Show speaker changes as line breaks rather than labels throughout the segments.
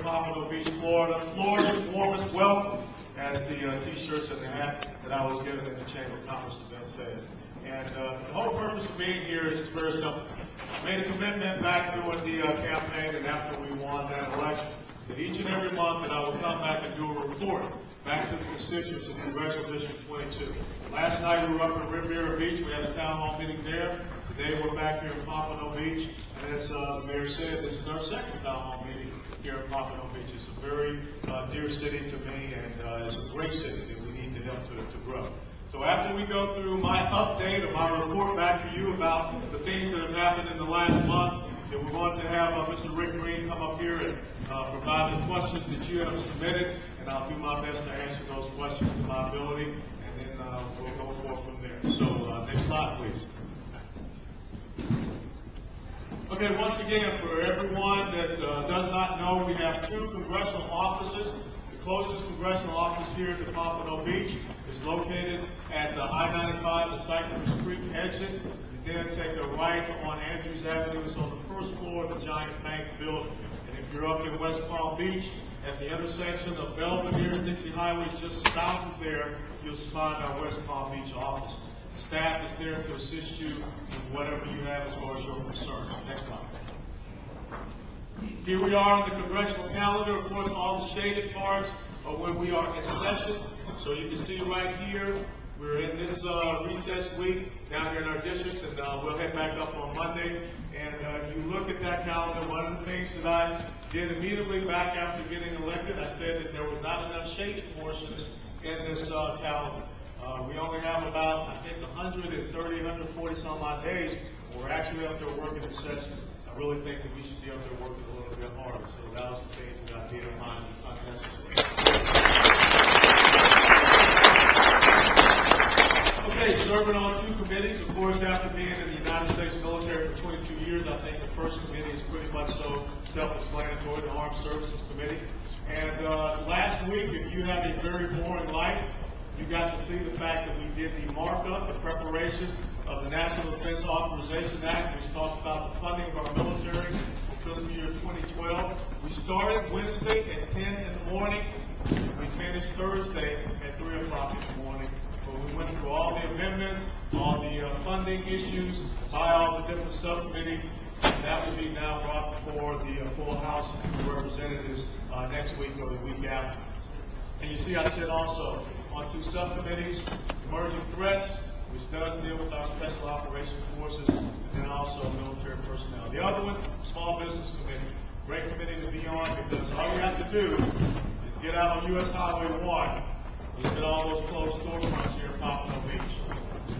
in Pompano Beach, Florida. Florida's warmest welcome, as the T-shirts and the hat that I was given at the Chamber of Commerce event says. And the whole purpose of being here is very simple. I made a commitment back during the campaign and after we won that election that each and every month that I would come back and do a report back to the constituents of Congressional District 22. Last night we were up in Riviera Beach. We had a town hall meeting there. Today we're back here in Pompano Beach. And as the mayor said, this is our second town hall meeting here in Pompano Beach. It's a very dear city to me, and it's a great city that we need to help to grow. So after we go through my update or my report back to you about the things that have happened in the last month, that we're going to have Mr. Rick Green come up here and provide the questions that you have submitted, and I'll do my best to answer those questions to my ability, and then we'll go forward from there. So next slide, please. Okay, once again, for everyone that does not know, we have two congressional offices. The closest congressional office here to Pompano Beach is located at I-95, the Cypress Creek exit. You then take a right on Andrews Avenue. It's on the first floor of the Giant Bank building. And if you're up in West Palm Beach, at the intersection of Belvedere and Dixie Highways, just south of there, you'll find our West Palm Beach office. Staff is there to assist you with whatever you have as far as your concerns. Next slide. Here we are on the congressional calendar. Of course, all the shaded parts are when we are in session. So you can see right here, we're in this recess week down here in our districts, and we'll head back up on Monday. And if you look at that calendar, one of the things that I did immediately back after getting elected, I said that there was not enough shaded portions in this calendar. We only have about, I think, 130, 140 some odd days. We're actually up there working in session. I really think that we should be up there working a little bit harder. So that was the things that I did in mind unnecessary. Okay, serving on two committees. Of course, after being in the United States military for 22 years, I think the first committee is pretty much so self-explanatory, the Armed Services Committee. And last week, if you have a very boring life, you got to see the fact that we did the markup, the preparation of the National Defense Authorization Act, which talks about the funding of our military for fiscal year 2012. We started Wednesday at 10 in the morning. We finished Thursday at 3 o'clock in the morning. But we went through all the amendments, all the funding issues, by all the different subcommittees. And that will be now brought before the full House of Representatives next week or the week after. And you see I said also on two subcommittees, emerging threats, which does deal with our special operations forces, and then also military personnel. The other one, small business committee. Great committee to be on, because all you have to do is get out on US Highway 1, look at all those closed storefronts here in Pompano Beach.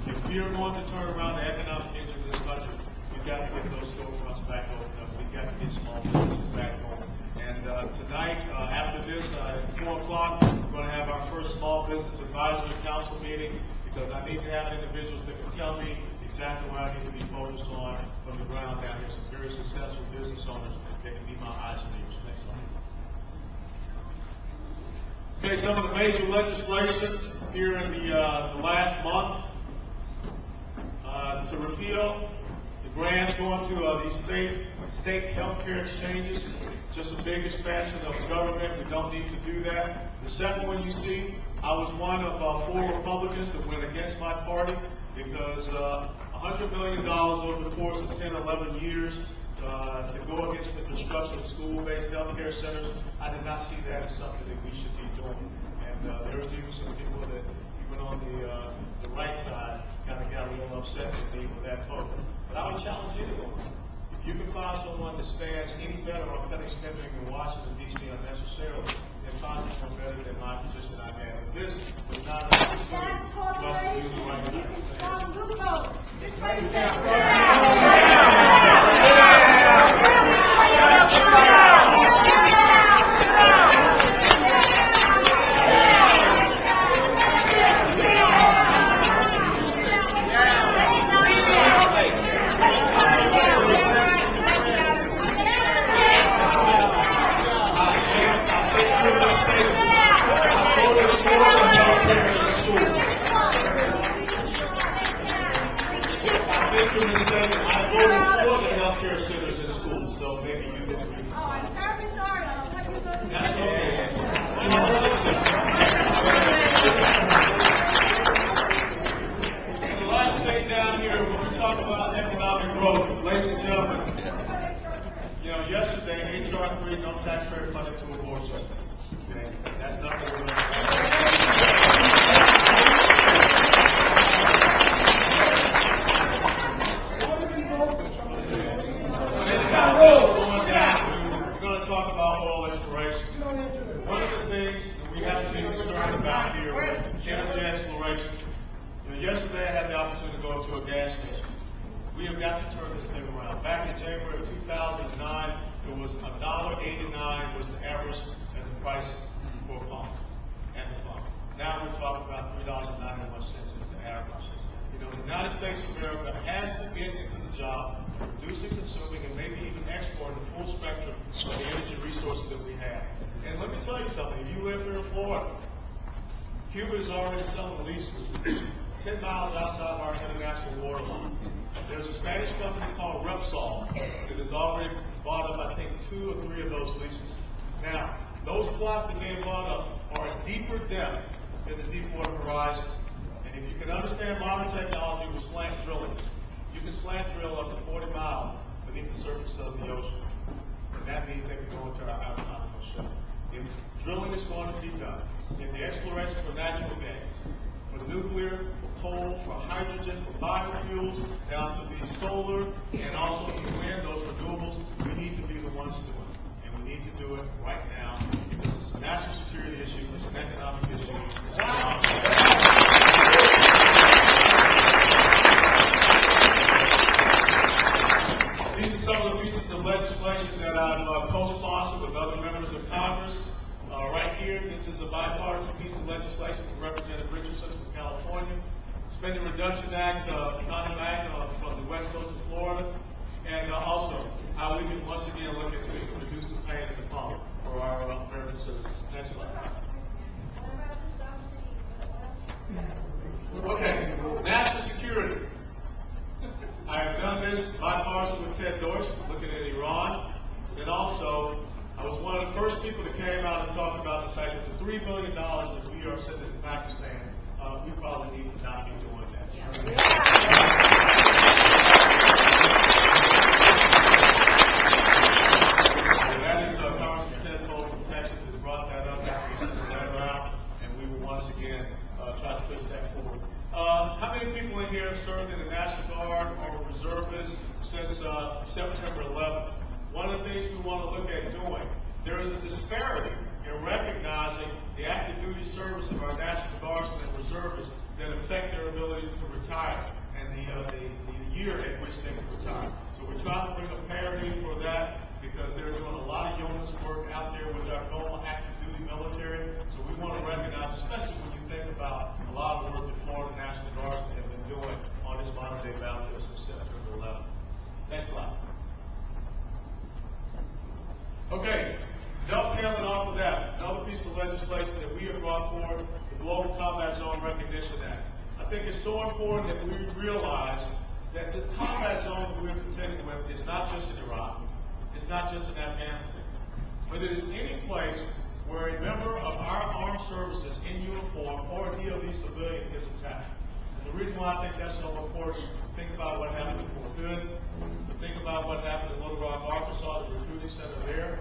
If we are going to turn around the economic engine of this country, we've got to get those storefronts back open up. We've got to get small businesses back open. And tonight, after this, at 4 o'clock, we're going to have our first Small Business Advisory Council meeting, because I need to have individuals that can tell me exactly what I need to be focused on from the ground down here. Some very successful business owners that can be my eyes and ears. Next slide. Okay, some of the major legislation here in the last month to repeal the grants going to these state health care exchanges. Just a big expansion of the government. We don't need to do that. The second one you see, I was one of 4 Republicans that went against my party, because $100 million over the course of 10, 11 years to go against the construction of school-based health care centers, I did not see that as something that we should be doing. And there was even some people that, even on the right side, kind of got a little upset with me with that vote. But I would challenge anyone. If you can find someone that stands any better on cutting spending in Washington, D.C. unnecessarily, then find someone better than my position I have. But this is not an opportunity for us to do the right thing. funded to abortion. Okay? That's not what we're going to We're going to talk about oil exploration. One of the things that we have to be concerned about here with energy exploration. Yesterday I had the opportunity to go to a gas station. We have got to turn this thing around. Back in January of 2009, it was $1.89 was the average and the price for a pump and the pump. Now we're talking about $3.91 as the average. The United States of America has to get into the job of producing, consuming, and maybe even exporting the full spectrum of the energy resources that we have. And let me tell you something. If you live here in Florida, Cuba is already selling leases 10 miles outside of our international water line. There's a Spanish company called Repsol that has already bought up, I think, 2 or 3 of those leases. Now, those plots that they have bought up are at deeper depth than the Deepwater Horizon. And if you can understand modern technology with slant drilling, you can slant drill up to 40 miles beneath the surface of the ocean. And that means they can go into our continental shelf. If drilling is going to be done, if the exploration for natural gas, for nuclear, for coal, for hydrogen, for biofuels, down to the solar, and also the wind, those renewables, we need to be the ones doing it. And we need to do it right now because it's a national security issue, it's an economic issue, it's an economic issue. These are some of the pieces of legislation that I've co-sponsored with other members of Congress. Right here, this is a bipartisan piece of legislation from Representative Richardson from California. Spending Reduction Act, Economic Act from the west coast of Florida. And also, how we can once again look at reduce the pain in the pump for our American citizens. Next slide. Okay, national security. I have done this bipartisan with Ted Deutsch, looking at Iran. And also, I was one of the first people that came out and talked about the fact that the $3 billion that we are sending to Pakistan, we probably need to not be doing that. Yeah. And that is Congressman Ted Poe from Texas that brought that up after we sent the letter out, and we will once again try to push that forward. How many people in here have served in the National Guard or reservists since September 11th? One of the things we want to look at doing, there is a disparity in recognizing the active duty service of our National Guardsmen and reservists that affect their abilities to retire and the year at which they can retire. So we're trying to bring a parity for that because they're doing a lot of yeoman's work out there with our normal active duty military. So we want to recognize, especially when you think about a lot of the work that Florida National Guardsmen have been doing on this modern day battlefield since September 11th. Next slide. Okay, dovetailing off of that, another piece of legislation that we have brought forward, the Global Combat Zone Recognition Act. I think it's so important that we realize that this combat zone that we're contending with is not just in Iraq, it's not just in Afghanistan, but it is any place where a member of our armed services in uniform or a DoD civilian is attacked. And the reason why I think that's so important, think about what happened in Fort Hood, think about what happened in Little Rock, Arkansas, the recruiting center there.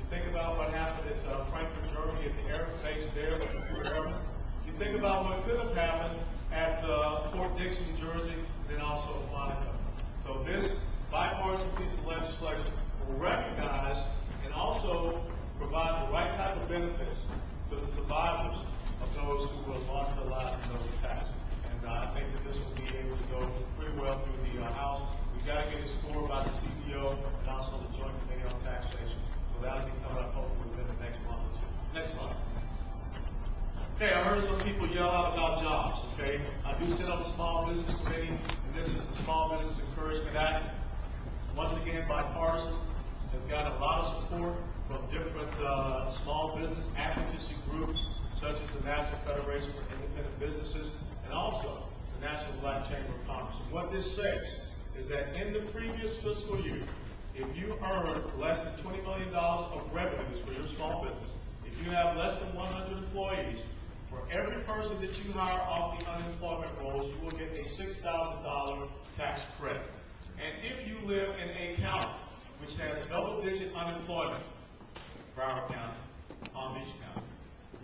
You think about what happened at Frankfurt, Germany, at the air base there with the 2 airmen. You think about what could have happened at Fort Dix, New Jersey, and then also at Monaco. So this bipartisan piece of legislation will recognize and also provide the right type of benefits to the survivors of those who have lost their lives in those attacks. And I think that this will be able to go pretty well through the House. We've got to get it scored by the CBO and also the Joint Committee on Taxation. So that'll be coming up hopefully within the next month or 2. Next slide. Okay, I heard some people yell out about jobs, okay? I do sit on the Small Business Committee, and this is the Small Business Encouragement Act. Once again, bipartisan. Has got a lot of support from different small business advocacy groups, such as the National Federation for Independent Businesses, and also the National Black Chamber of Commerce. And what this says is that in the previous fiscal year, if you earn less than $20 million of revenues for your small business, if you have less than 100 employees, for every person that you hire off the unemployment rolls, you will get a $6,000 tax credit. And if you live in a county which has double-digit unemployment, Broward County, Palm Beach County,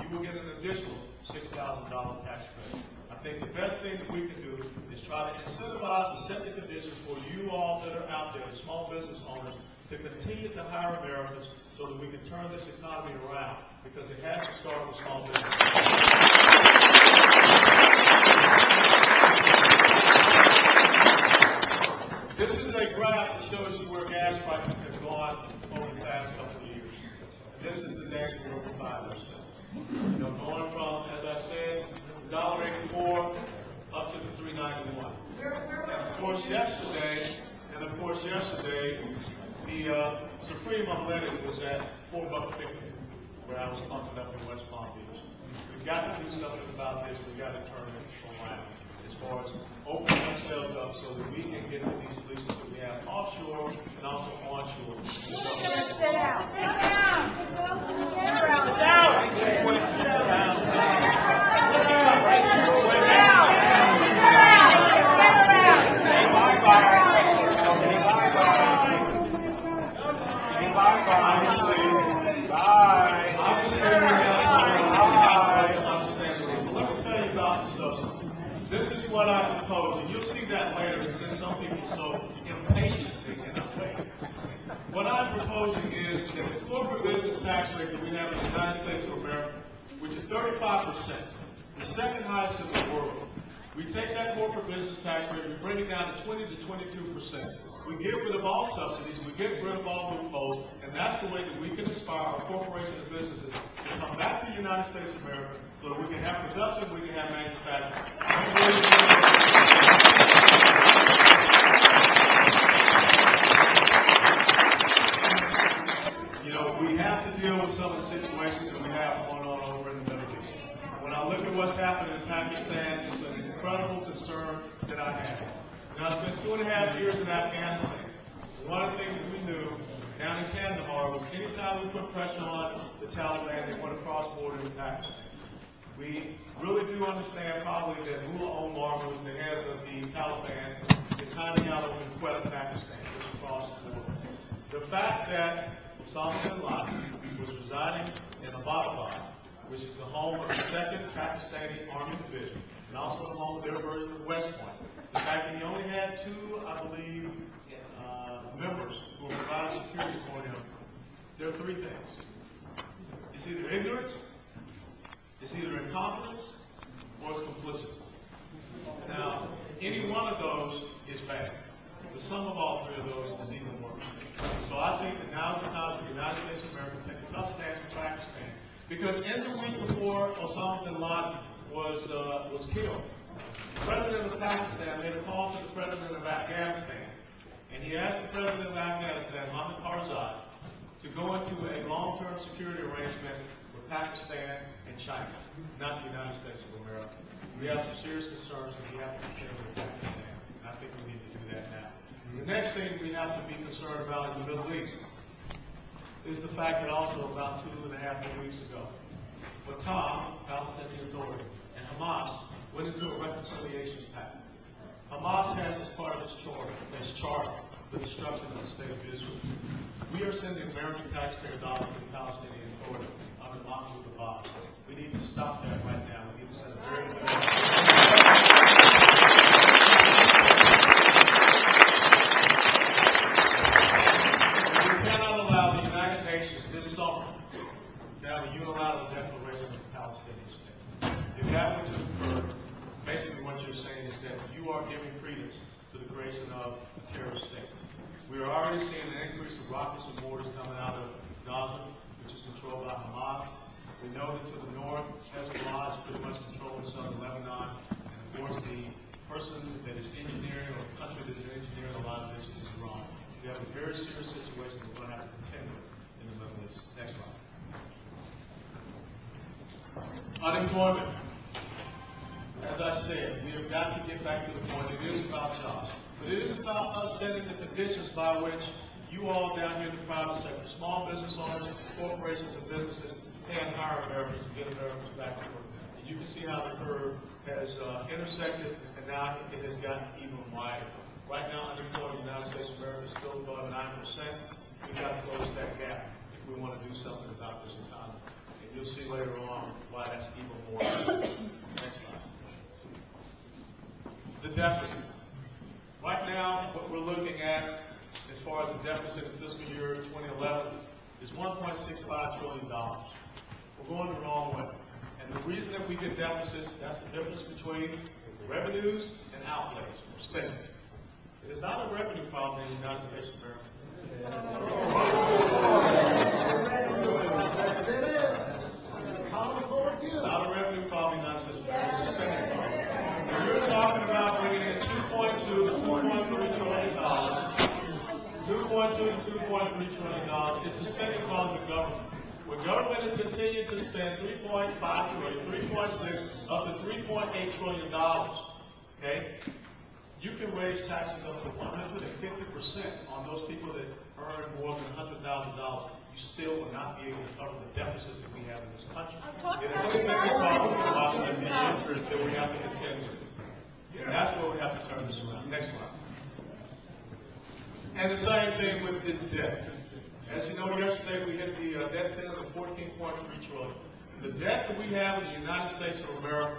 you will get an additional $6,000 tax credit. I think the best thing that we can do is try to incentivize and set the conditions for you all that are out there, the small business owners, to continue to hire Americans so that we can turn this economy around, because it has to start with small business. This is a graph that shows you where gas prices have gone over the past couple of years. And this is the days where we find ourselves. You know, going from, as I said, $1.84 up to the $3.91. And of course, yesterday, the Supreme Unleaded was at $4.50, where I was pumping up in West Palm Beach. We've got to do something about this. We've got to turn it around as far as opening ourselves up so that we can get to these leases that we have offshore and also onshore.
Sit down.
This is what I propose, and you'll see that later, since some people are so impatient they cannot wait. What I'm proposing is that the corporate business tax rate that we have in the United States of America, which is 35%, the second highest in the world, we take that corporate business tax rate, we bring it down to 20 to 22%. We get rid of all subsidies, we get rid of all loopholes, and that's the way that we can inspire our corporations and businesses to come back to the United States of America so that we can have production, we can have manufacturing. You know, we have to deal with some of the situations that we have going on over in the Middle East. When I look at what's happening in Pakistan, it's an incredible concern that I have. Now, I spent 2.5 years in Afghanistan. One of the things that we knew down in Kandahar was anytime we put pressure on the Taliban, they went across border to Pakistan. We really do understand probably that Mullah Omar, who is the head of the Taliban, is hiding out over in Quetta, Pakistan, just across the border. The fact that Osama bin Laden was residing in Abbottabad, which is the home of the 2nd Pakistani Army Division, and also the home of their version of West Point. The fact that he only had 2, I believe, members who were providing security for him, there are 3 things. It's either ignorance, it's either incompetence, or it's complicity. Now, any one of those is bad. The sum of all 3 of those is even worse. So I think that now is the time for the United States of America to take a tough stand for Pakistan. Because in the week before Osama bin Laden was killed, the president of Pakistan made a call to the president of Afghanistan, and he asked the president of Afghanistan, Hamid Karzai, to go into a long-term security arrangement with Pakistan and China, not the United States of America. We have some serious concerns that we have to contend with Pakistan, and I think we need to do that now. The next thing we have to be concerned about in the Middle East is the fact that also about 2.5 weeks ago, Fatah, Palestinian Authority, and Hamas went into a reconciliation pact. Hamas has as part of its charter the destruction of the state of Israel. We are sending American taxpayer dollars to the Palestinian Authority under Mahmoud Abbas. We need to stop that right now. We need to send a very We cannot allow the United Nations this summer to have a unilateral declaration of the Palestinian state. If that were to occur, basically what you're saying is that you are giving credence to the creation of a terrorist state. We are already seeing an increase of rockets and mortars coming out of Gaza, which is controlled by Hamas. We know that to the north, Hezbollah is pretty much controlling southern Lebanon. And of course, the person that is engineering, or the country that is engineering a lot of this is Iran. We have a very serious situation we're going to have to contend with in the Middle East. Next slide. Unemployment. As I said, we have got to get back to the point. It is about jobs. But it is about us setting the conditions by which you all down here in the private sector, small business owners, corporations, and businesses can hire Americans and get Americans back to work. And you can see how the curve has intersected, and now it has gotten even wider. Right now, unemployment in the United States of America is still above 9%. We've got to close that gap. If we want to do something about this economy. And you'll see later on why that's even more important. Next slide. The deficit. Right now, what we're looking at as far as the deficit in fiscal year 2011 is $1.65 trillion. We're going the wrong way. And the reason that we get deficits, that's the difference between revenues and outlays, or spending. It is not a revenue problem in the United States of America. It's not a revenue problem in the United States of America. It's a spending problem. When you're talking about bringing in $2.2 to $2.3 trillion, $2.2 to $2.3 trillion, it's a spending problem of the government. When government has continued to spend $3.5 trillion, $3.6, up to $3.8 trillion, okay, you can raise taxes up to 150% on those people that earn more than $100,000. You still will not be able to cover the deficit that we have in this country. It is a spending problem and the interest that we have to contend with. And that's where we have to turn this around. Next slide. And the same thing with this debt. As you know, yesterday we hit the debt ceiling of $14.3 trillion. The debt that we have in the United States of America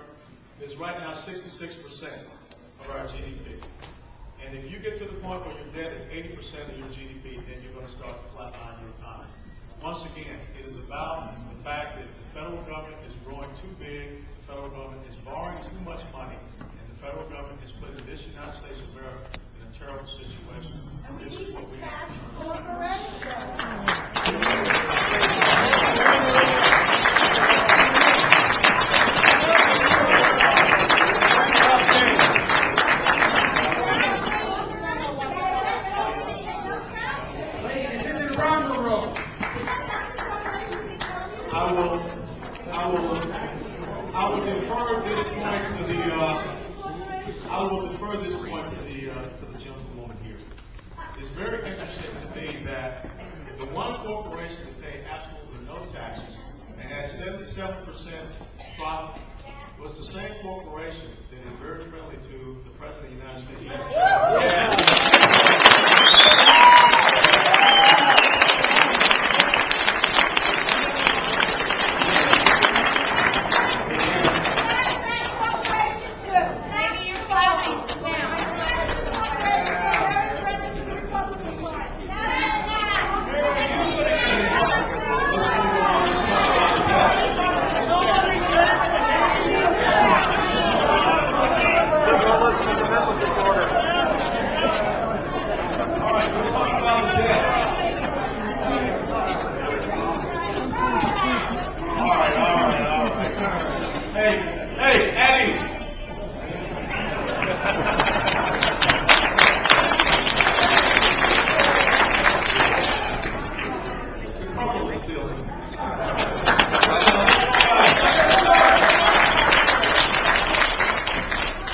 is right now 66% of our GDP. And if you get to the point where your debt is 80% of your GDP, then you're going to start to flatline your economy. Once again, it is about the fact that the federal government is growing too big, the federal government is borrowing too much money, and the federal government is putting this United States of America in a terrible situation. This is what we have to I will defer this point to the gentlewoman here. It's very interesting to me that the one corporation that paid absolutely no taxes and had 77% profit was the same corporation that is very friendly to the President of the United States.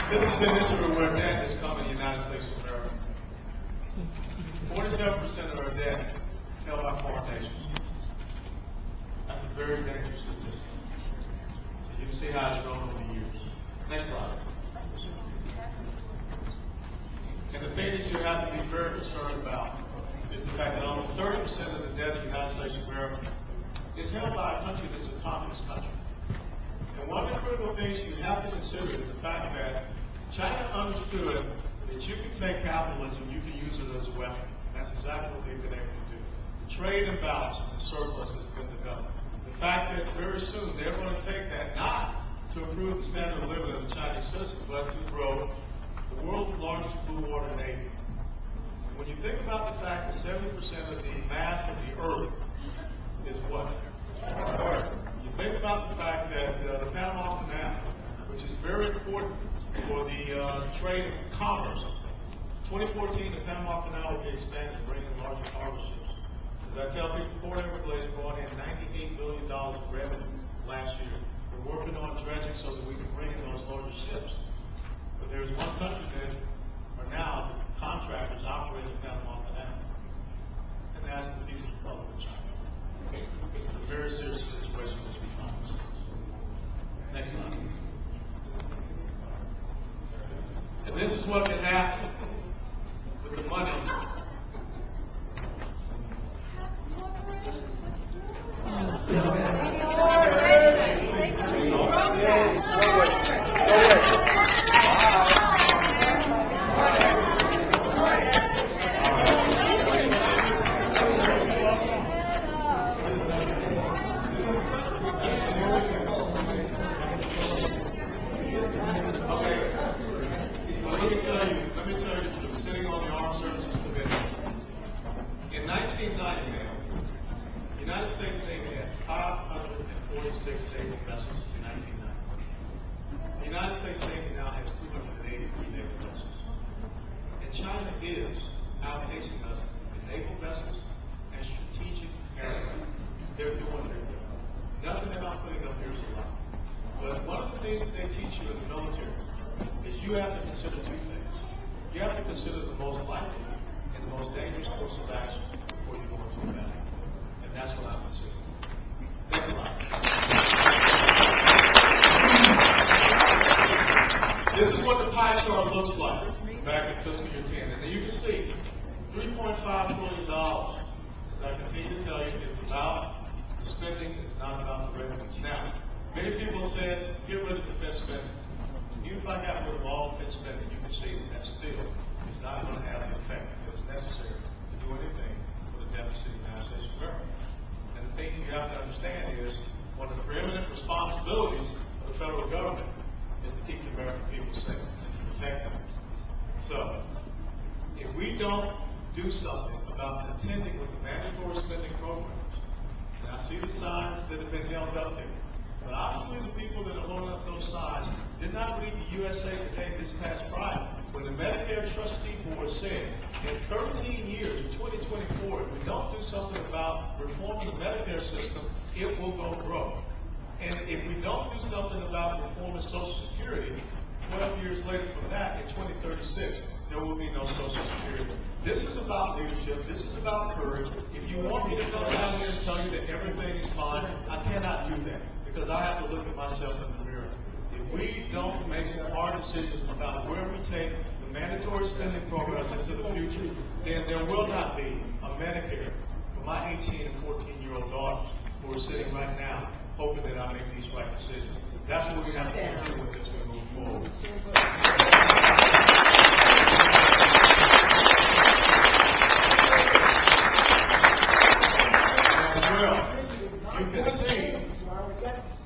This is an issue where debt is coming in the United States of America. 47% of our debt held by foreign nations. That's a very dangerous statistic. So you can see how it's grown over the years. Next slide. And the thing that you have to be very concerned about is the fact that almost 30% of the debt of the United States of America is held by a country that's a communist country. And one of the critical things you have to consider is the fact that China understood that you can take capitalism, you can use it as a weapon. That's exactly what they've been able to do. The trade imbalance and the surplus has been developed. The fact that very soon they're going to take that not to improve the standard of living of the Chinese citizen, but to grow the world's largest blue water navy. When you think about the fact that 70% of the mass of the earth is what? You think about the fact that the Panama Canal, which is very important for the trade of commerce. 2014, the Panama Canal will be expanded, bringing larger cargo ships. As I tell people, Port Everglades brought in $98 billion of revenue last year. We're working on dredging so that we can bring in those larger ships. But there's one country that are now contractors operating the Panama Canal, and that's the People's Republic of China. This is a very serious situation which we find ourselves. Next slide. And this is what can happen with the money. teach you in the military is you have to consider two things. You have to consider the most likely and the most dangerous course of action before you go into a battle. And that's what I'm considering. Next slide. This is what the pie chart looks like back in fiscal year 10. And you can see $3.5 trillion, as I continue to tell you, is about the spending, it's not about the revenues. Now, many people have said, get rid of defense spending. Even if I got rid of all defense spending, you can see that still is not going to have the effect that is necessary to do anything for the deficit of the United States of America. And the thing you have to understand is, one of the preeminent responsibilities of the federal government is to keep the American people safe and to protect them. So, if we don't do something about contending with the mandatory spending programs, and I see the signs that have been held up there, but obviously the people that are holding up those signs did not read the USA Today this past Friday, when the Medicare Trustee Board said, in 13 years, in 2024, if we don't do something about reforming the Medicare system, it will go broke. And if we don't do something about reforming Social Security, 12 years later from that, in 2036, there will be no Social Security. This is about leadership. This is about courage. If you want me to come down here and tell you that everything is fine, I cannot do that, because I have to look at myself in the mirror. If we don't make some hard decisions about where we take the mandatory spending programs into the future, then there will not be a Medicare for my 18 and 14-year-old daughters who are sitting right now hoping that I make these right decisions. That's what we have to do with as we move forward.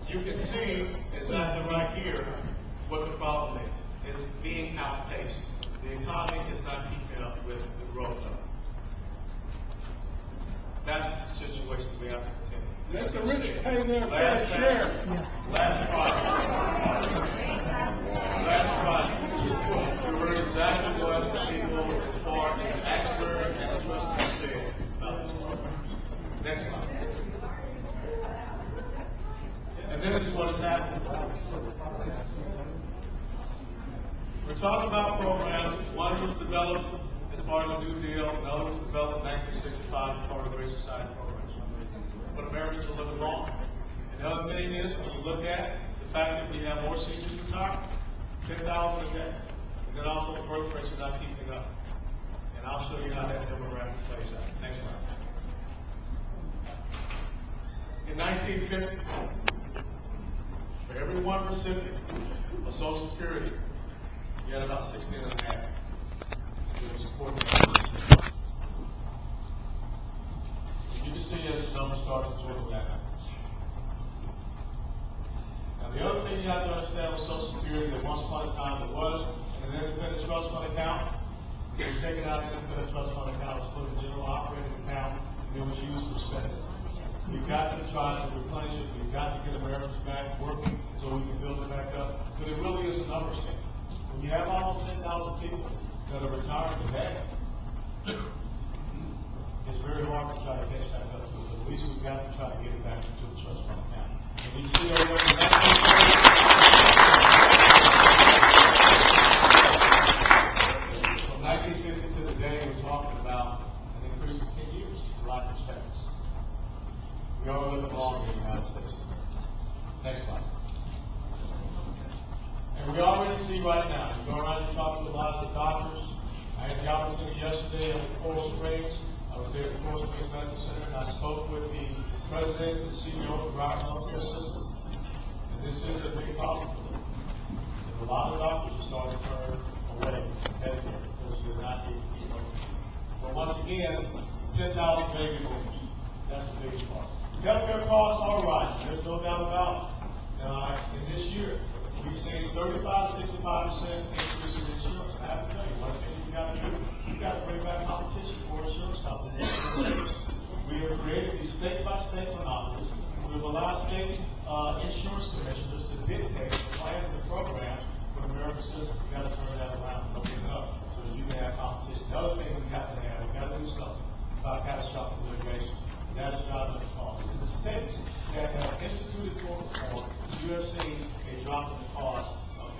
You can see exactly right here what the problem is. It's being outpaced. The economy is not keeping up with the growth of it. That's the situation we have to continue.
Let the rich pay their fair share.
Last Friday, we heard exactly what the people, as far as the actuary and the trustees said about this program. Next slide. And this is what is happening. We're talking about programs. One was developed as part of the New Deal, another was developed in 1965 as part of the Great Society programs. But Americans are living longer. And the other thing is, when you look at the fact that we have more seniors retiring, 10,000 a day, and then also the birth rates are not keeping up. And I'll show you how that demographic plays out. Next slide. In 1950, for every one recipient of Social Security, you had about 16 and a half who were supporting. You can see as the numbers start to sort of that. Now, the other thing you have to understand with Social Security, that once upon a time there was an independent trust fund account. It was taken out of the independent trust fund account, it was put in a general operating account, and it was used for spending. We've got to try to replenish it. We've got to get Americans back working so we can build it back up. But it really is a numbers game. When you have almost 10,000 people that are retiring today, it's very hard to try to catch back up to it. So at least we've got to try to get it back into the trust fund account. And you see over from 1950 to today, we're talking about an increase of 10 years in life expectancy. We are living longer in the United States. Next slide. And we already see right now, you go around and talk to a lot of the doctors. I had the opportunity yesterday at the Coral Springs. I was there at the Coral Springs Medical Center, and I spoke with the president and CEO of the Broward Healthcare System. And this is a big problem for them. And a lot of doctors are starting to turn away from Medicare because they're not able to keep up. But once again, 10,000 baby boomers. That's the biggest part. Healthcare costs are rising. There's no doubt about it. In this year, we've seen 35 to 65% increase in insurance. I have to tell you, one thing you've got to do, you've got to bring back competition for insurance companies. We have created these state-by-state monopolies. We've allowed state insurance commissioners to dictate the plans and the programs for the American system. We've got to turn that around and open it up so that you can have competition. The other thing we've got to do something about catastrophic litigation. That is driving the cost. In the states that have instituted tort reform, you have seen a drop in the cost of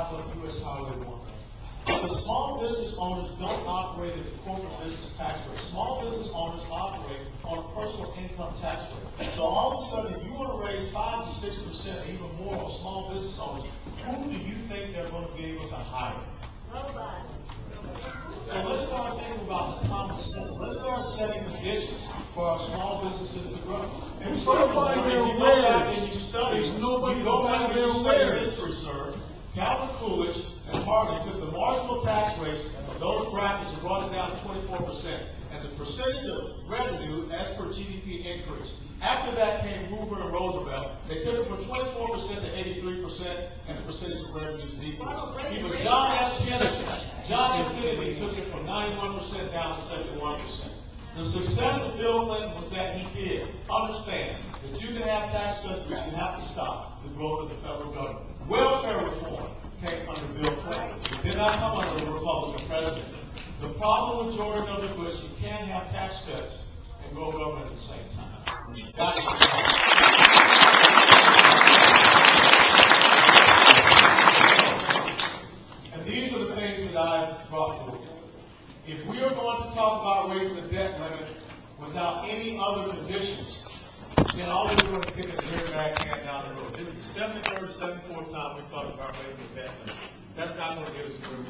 south of US Highway 1. The small business owners don't operate at the corporate business tax rate. Small business owners operate on a personal income tax rate. So all of a sudden, if you want to raise 5 to 6% or even more on small business owners, who do you think they're going to be able to hire?
Nobody.
So let's start thinking about the common sense. Let's start setting conditions for our small businesses to grow. And
There's nobody there
you go back
where?
and you study,
There's nobody
you go back and you
there
study
where?
history, sir. Calvin Coolidge and Harding took the marginal tax rates of those brackets and brought it down to 24%. And the percentage of revenue as per GDP increased. After that came Hoover and Roosevelt. They took it from 24% to 83%, and the percentage of revenues decreased. Even John F. Kennedy took it from 91% down to 71%. The success of Bill Clinton was that he did understand that you can have tax cuts, but you have to stop the growth of the federal government. Welfare reform came under Bill Clinton. It did not come under the Republican president. The problem with George W. Bush, you can't have tax cuts and grow government at the same time. That's the problem. And these are the things that I've brought forward. If we are going to talk about raising the debt limit without any other conditions, then all we're doing is kicking the very backhand down the road. This is the 73rd, 74th time we've talked about raising the debt limit. That's not going to get us where we